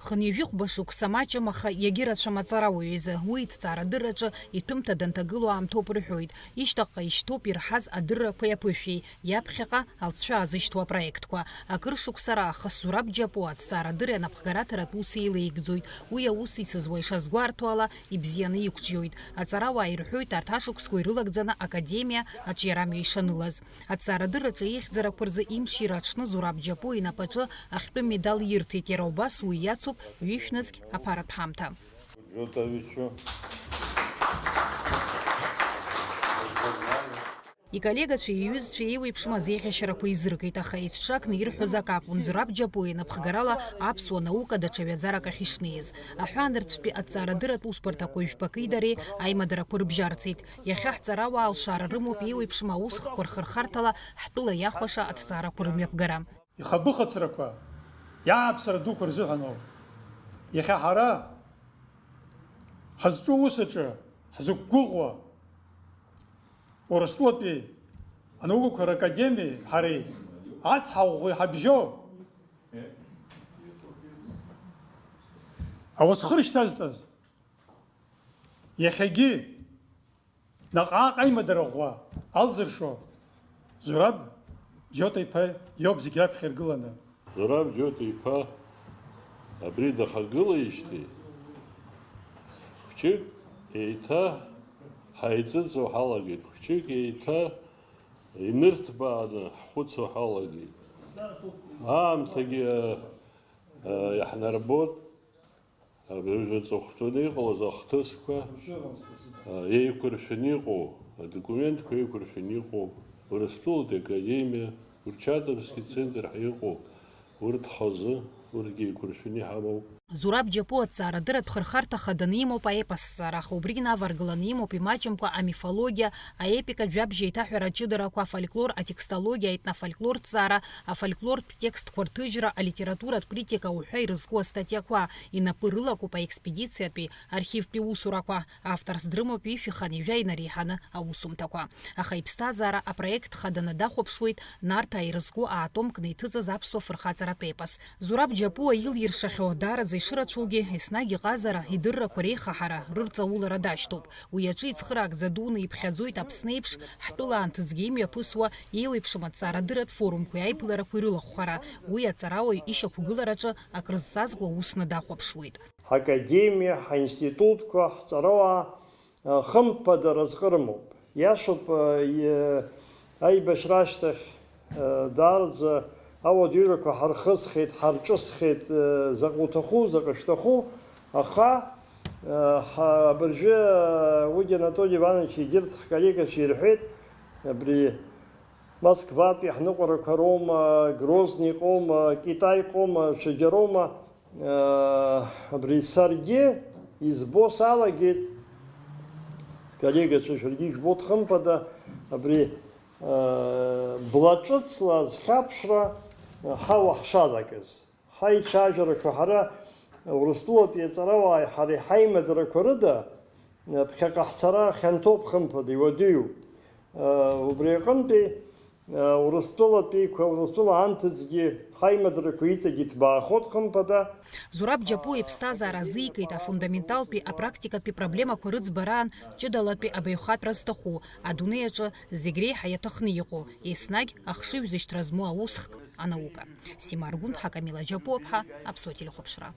Хынҩажәи шықәса маҷым, аха иагьырацәам аҵарауаҩ изы. Уи иҭҵаарадырраҿы итәымҭа данҭагылоу аамҭоуп рҳәоит. Ишьҭахьҟа ишьҭоуп ирҳаз адыррақәеи аԥышәеи, иаԥхьаҟа алҵшәа азышьҭуа апроектқәа. Акыр шықәса раахыс Зураб Џьапуа аҭҵаарадырреи анапхгараҭаратә ус еилеигӡоит. Уи аус ицызуа ишазгәарҭо ала ибзианы иқәҿиоит. Аҵарауаа ирҳәоит арҭ ашықәсқәа ирылагӡаны академиа аҿиарамҩа ишанылаз. Аҭҵаарадырраҿы еихьӡарақәа рзы имшира аҽны Зураб Џьапуа инапаҿы ахьтәы медал ирҭеит. Иара убас уи иацуп ҩышәнызқь аԥаратә ҳамҭа. Иколлегацәа иҩызцәа еиуеиԥшмаз еиӷьашьарақәа изыркит, аха еицҿакны ирҳәоз ак акәын. Зураб Џьапуа инапхгарала аԥсуа наука даҽа ҩаӡарак ахь ишнеиз. Аҳәаанырцәтәи аҭҵаарадырратә усбарҭақәа ҩбакеи дареи аимадарақәа рыбжьарҵеит. Иахьа ҳҵарауаа алшара рымоуп еиуеиԥшым аусхқәа рхырхарҭала ҳтәыла иахәаша аҭҵаарақәа рымҩаԥгара. Ихабыхацрақәа иааԥсара дуқәа рзыҳәаноуп. Иахьа ҳара ҳазҿу усаҿы ҳзықәгәыӷуа Урыстәылатәи анаукақәа ракадемиеи ҳареи ацҳаӷәӷәеи ҳабжьоу ауасхыр шьҭазҵаз иахьагьы наҟ-ааҟ аимадара ӷәӷәа алзыршо Зураб Џьота-иԥа иоуп зегь раԥхьа иргыланы. Зураб Џьота-иԥа абри дахагылеижьҭеи хәҷык еиҭа ҳаиҵыҵуа ҳалагеит, хәҷык еиҭа инырҭбааны ҳхәыцуа ҳалагеит. Аамҭагьы иаҳнарбот абыржәыҵыхәтәаны иҟалаз ахҭысқәа еиқәыршәаны иҟоу, адокументқәа еиқәыршәаны иҟоу, Урыстәылатәи академиа, Курчатовски центр иҟоу, урҭ хазы, урҭгьы еиқәыршәаны иҳамоуп. Зураб Џьапуа аҭҵаарадырратә хырхарҭа хаданы имоуп аепосҵара, аха убригьы инаваргыланы имоуп имаҷымкәа амифологиа, аепика жәабжь еиҭаҳәара аҷыдарақәа, афольклор, атекстологиа, аетнофольклор ҭҵаара, афольклортә текстқәа рҭыжьра, алитературатә критика уҳәа ирызку астатиақәа. Инапы рылакуп аекспедициатәи, архивтәи усурақәа. Авторс дрымоуп ишәиханы ижәа инареиҳаны аусумҭақәа. Аха иԥсҭазаара апроект хаданы дахәаԥшуеит Нарҭаа ирызку аатомкны иҭыҵыз аԥсуа фырхаҵаратә епос. Зураб Џьапуа илиршахьоу даараӡа ишырацәоугьы еснагь иҟазара, идыррақәа реихаҳара, рырҵаулара дашьҭоуп. Уи аҿы ицхыраагӡа дуны иԥхьаӡоит Аԥсны еиԥш ҳтәыла анҭыҵгьы имҩаԥысуа еиуеиԥшым аҭҵаарадырратә форумқәеи аиԥыларақәеи рылахәхара. Уи аҵарауаҩ ишьақәгылараҿы акрызҵазкуа усны дахәаԥшуеит. Ҳакадемиа, ҳаинститутқәа, ҳҵарауаа хымԥада разҟы рымоуп. Иашоуп аибашьра ашьҭахь даараӡа ауадаҩрақәа ҳархысхьеит, ҳарҿысхьеит заҟа уҭаху, заҟа шәҭаху, аха абыржәы уигьы Анатолий Иванович егьырҭ ҳколлегацәа ирҳәеит, абри Москватәи ҳныҟәарақәа роума, Грозни иҟоума, Китай иҟоума, ҽаџьароума, абри саргьы избо салагеит, коллегацәа шәаргьы ижәбоит хымԥада, абри блаҿыцла зхьаԥшра ҳауаҳшалагаз. Ҳаицәажәарақәа ҳара Урыстәылатәи аҵарауааи ҳареи ҳаимадарақәа рыда ԥхьаҟа ҳцара хьанҭоуп хымԥада, иуадаҩуп. Убри аҟынтәи Урыстәылатәиқәа, Урыстәыла анҭыҵгьы ҳаимадарақәа иҵегьы иҭбаахоит хымԥада. Зураб Џьапуа иԥсҭазаара азикит афундаменталтәи, апрактикатәи проблемақәа рыӡбараан ҷыдалатәи абаҩхатәра зҭаху, адунеи аҿы зегь реиҳа иаҭахны иҟоу, еснагь ахшыҩзышьҭра змоу аусхк, анаука. Сима Аргәынԥҳа, Камила Џьапуа-ԥҳа, Аԥсуа телехәаԥшра.